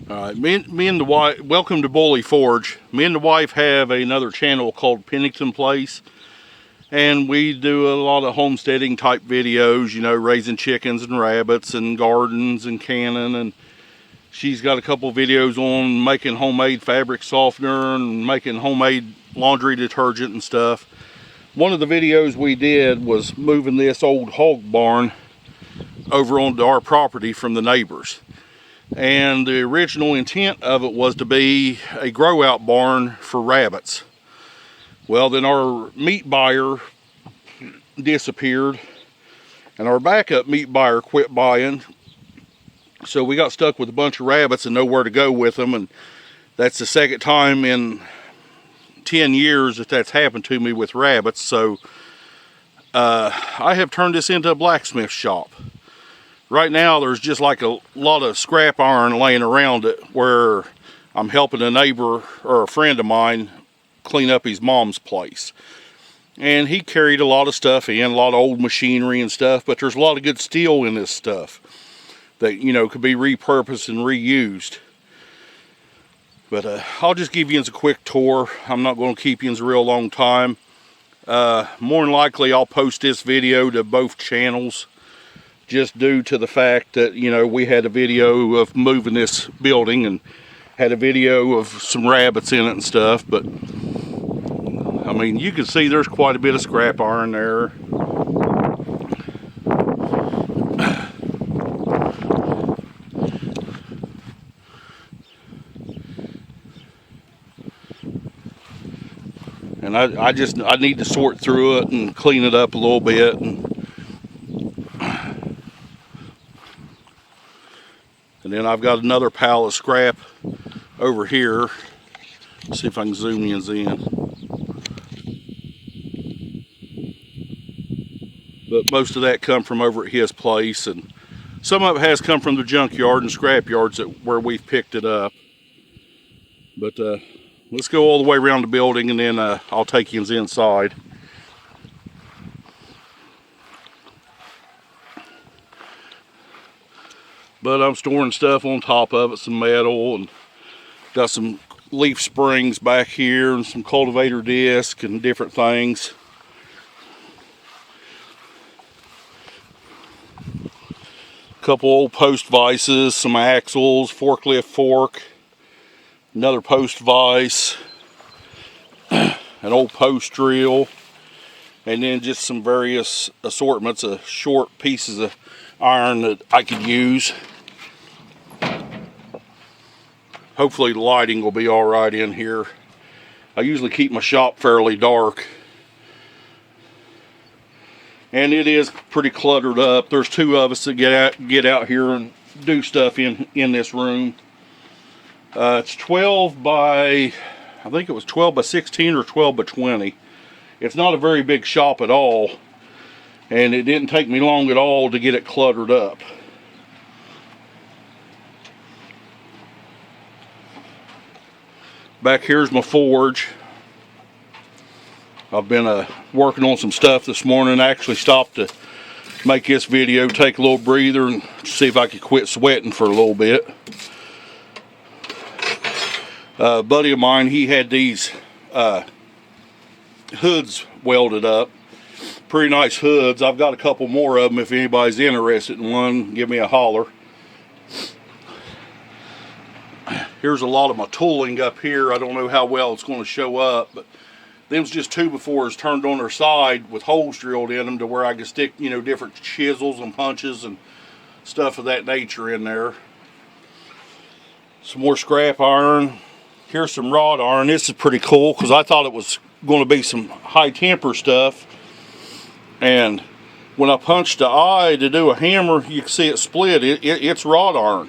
Alright, me and the wife, welcome to Bully Forge. Me and the wife have another channel called Pennington Place. And we do a lot of homesteading type videos, you know, raising chickens and rabbits and gardens and canning. And she's got a couple videos on making homemade fabric softener and making homemade laundry detergent and stuff. One of the videos we did was moving this old hog barn over onto our property from the neighbors. And the original intent of it was to be a grow out barn for rabbits. Well, then our meat buyer disappeared and our backup meat buyer quit buying. So we got stuck with a bunch of rabbits and nowhere to go with them. And that's the second time in 10 years that that's happened to me with rabbits. So I have turned this into a blacksmith shop. Right now there's just like a lot of scrap iron laying around it where I'm helping a neighbor or a friend of mine clean up his mom's place. And he carried a lot of stuff in, a lot of old machinery and stuff, but there's a lot of good steel in this stuff that, you know, could be repurposed and reused. But I'll just give you a quick tour. I'm not going to keep you a real long time. More than likely I'll post this video to both channels, just due to the fact that, you know, we had a video of moving this building and had a video of some rabbits in it and stuff. But I mean, you can see there's quite a bit of scrap iron there. And I need to sort through it and clean it up a little bit. And then I've got another pile of scrap over here. Let's see if I can zoom you in. But most of that come from over at his place, and some of it has come from the junkyard and scrap yards where we've picked it up. But let's go all the way around the building, and then I'll take you inside. But I'm storing stuff on top of it, some metal, and got some leaf springs back here and some cultivator disc and different things. A couple old post vices, some axles, forklift fork, another post vise, an old post drill, and then just some various assortments of short pieces of iron that I could use. Hopefully the lighting will be all right in here. I usually keep my shop fairly dark, and it is pretty cluttered up. There's two of us that get out here and do stuff in this room. It's 12 by, I think it was 12 by 16 or 12 by 20. It's not a very big shop at all, and it didn't take me long at all to get it cluttered up. Back here's my forge. I've been working on some stuff this morning. I actually stopped to make this video, take a little breather, and see if I could quit sweating for a little bit. A buddy of mine, he had these hoods welded up. Pretty nice hoods. I've got a couple more of them. If anybody's interested in one, give me a holler. Here's a lot of my tooling up here. I don't know how well it's going to show up, but them's just 2x4s turned on their side with holes drilled in them to where I can stick, you know, different chisels and punches and stuff of that nature in there. Some more scrap iron. Here's some wrought iron. This is pretty cool because I thought it was going to be some high temper stuff. And when I punched the eye to do a hammer, you can see it split. It's wrought iron.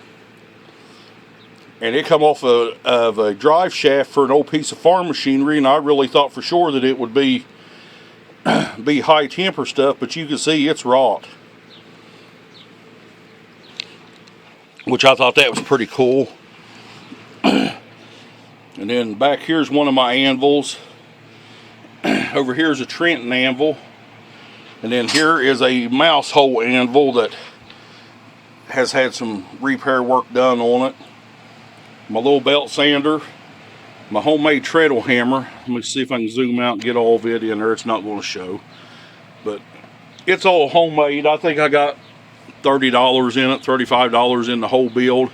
And it come off of a drive shaft for an old piece of farm machinery, and I really thought for sure that it would be high temper stuff, but you can see it's wrought. Which I thought that was pretty cool. And then back here's one of my anvils. Over here is a Trenton Anvil. And then here is a mouse hole anvil that has had some repair work done on it. My little belt sander, my homemade treadle hammer. Let me see if I can zoom out and get all of it in there. It's not going to show, but it's all homemade. I think I got $30 in it, $35 in the whole build,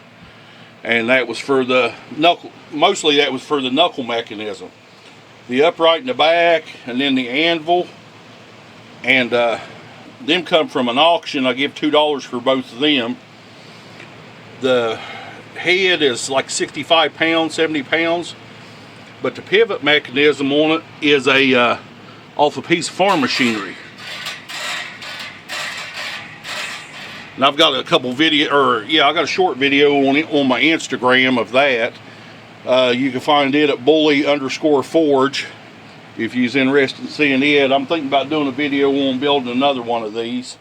and that was for the knuckle. Mostly that was for the knuckle mechanism, the upright in the back, and then the anvil, and them come from an auction. I give $2 for both of them. The head is like 65 pounds, 70 pounds, but the pivot mechanism on it is a off a piece of farm machinery. And I've got a couple video, I got a short video on it on my Instagram of that. You can find it at bully_forge if you're interested in seeing it. I'm thinking about doing a video on building another one of these.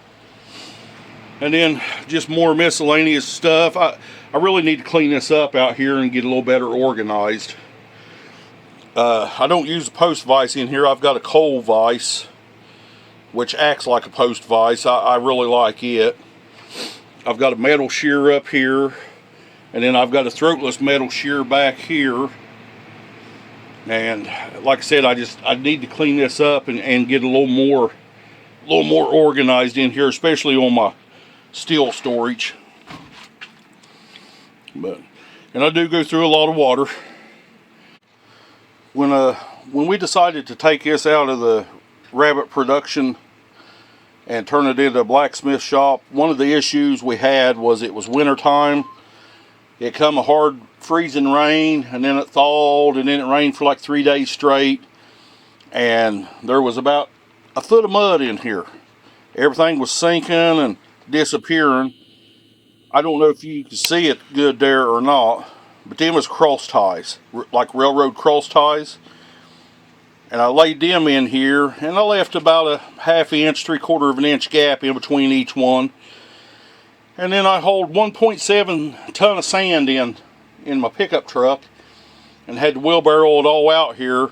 And then just more miscellaneous stuff. I really need to clean this up out here and get a little better organized. I don't use a post vise in here. I've got a coal vise, which acts like a post vise. I really like it. I've got a metal shear up here, and then I've got a throatless metal shear back here. And like I said, I need to clean this up and get a little more organized in here, especially on my steel storage. And I do go through a lot of water. When we decided to take this out of the rabbit production and turn it into a blacksmith shop, one of the issues we had was it was winter time. It come a hard freezing rain, and then it thawed, and then it rained for like 3 days straight, and there was about a foot of mud in here. Everything was sinking and disappearing. I don't know if you can see it good there or not, but them was cross ties, like railroad cross ties. And I laid them in here, and I left about a ½ inch, 3/4 of an inch gap in between each one. And then I hauled 1.7 ton of sand in my pickup truck and had to wheelbarrow it all out here.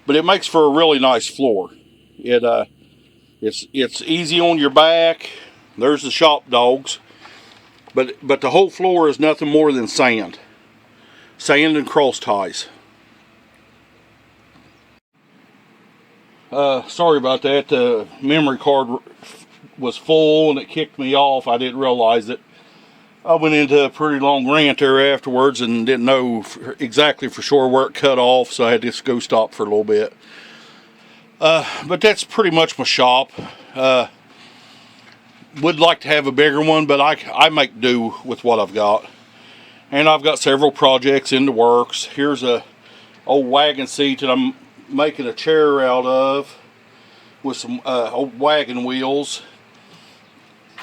But it makes for a really nice floor. It's easy on your back. There's the shop dogs. But the whole floor is nothing more than sand. Sand and cross ties. Sorry about that. The memory card was full and it kicked me off. I didn't realize it. I went into a pretty long rant there afterwards and didn't know exactly for sure where it cut off, so I had to just go stop for a little bit. But that's pretty much my shop. Would like to have a bigger one, but I make do with what I've got. And I've got several projects in the works. Here's a old wagon seat that I'm making a chair out of with some old wagon wheels.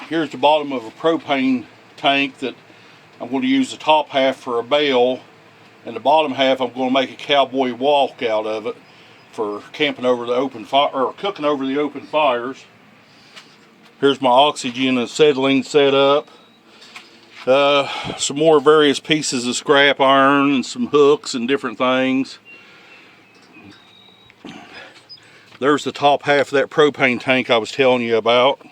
Here's the bottom of a propane tank that I'm going to use the top half for a bale, and the bottom half I'm going to make a cowboy walk out of it for camping over the open fire, or cooking over the open fires. Here's my oxygen and acetylene set up. Some more various pieces of scrap iron and some hooks and different things. There's the top half of that propane tank I was telling you about.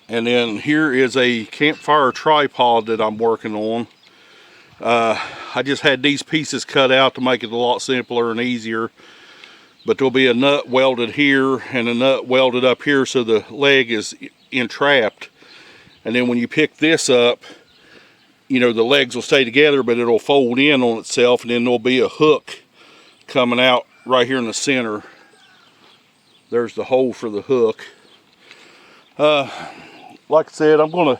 And then here is a campfire tripod that I'm working on. I just had these pieces cut out to make it a lot simpler and easier. But there'll be a nut welded here and a nut welded up here so the leg is entrapped. And then when you pick this up, you know, the legs will stay together, but it'll fold in on itself, and then there'll be a hook coming out right here in the center. There's the hole for the hook. Like I said, more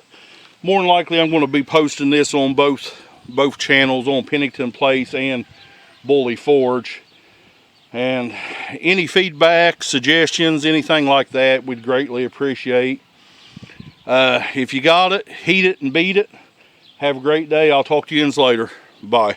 than likely I'm gonna be posting this on both channels, on Pennington Place and Bully Forge. And any feedback, suggestions, anything like that, we'd greatly appreciate. If you got it, heat it and beat it. Have a great day. I'll talk to you later. Bye.